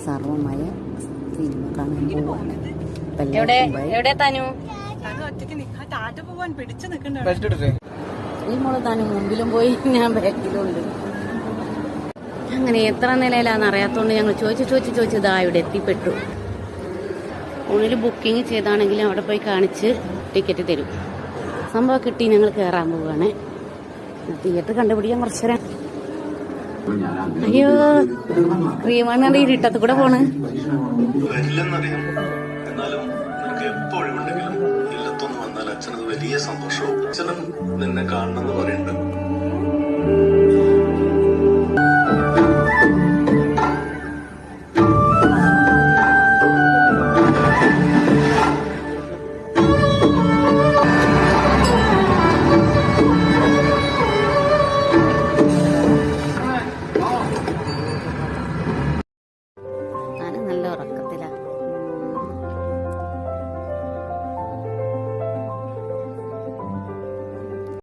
സർവമായ cinema കാണാൻ പോവാണ്. ഈ മോള് താനും മുമ്പിലും പോയി, ഞാൻ ബാക്കിലുണ്ട്. അങ്ങനെ എത്ര നിലയിലാന്ന് അറിയാത്തോണ്ട് ഞങ്ങൾ ചോദിച്ചു ഇതാ ഇവിടെ എത്തിപ്പെട്ടു. ഫോണിൽ ബുക്കിംഗ് ചെയ്താണെങ്കിലും അവിടെ പോയി കാണിച്ച് ടിക്കറ്റ് തരും. സംഭവം കിട്ടി, ഞങ്ങൾ കയറാൻ പോവുകയാണ്. തിയേറ്റർ കണ്ടുപിടിക്കാൻ കുറച്ചേരം. അയ്യോ, ക്രീമാണ് ഇരുട്ടത്ത് കൂടെ പോണ്. എപ്പോഴും ഇല്ലത്തൊന്ന് വന്നാൽ അച്ഛനത് വലിയ സന്തോഷവും. അച്ഛനും നിന്നെ കാണണമെന്ന് പറയുന്നുണ്ട്.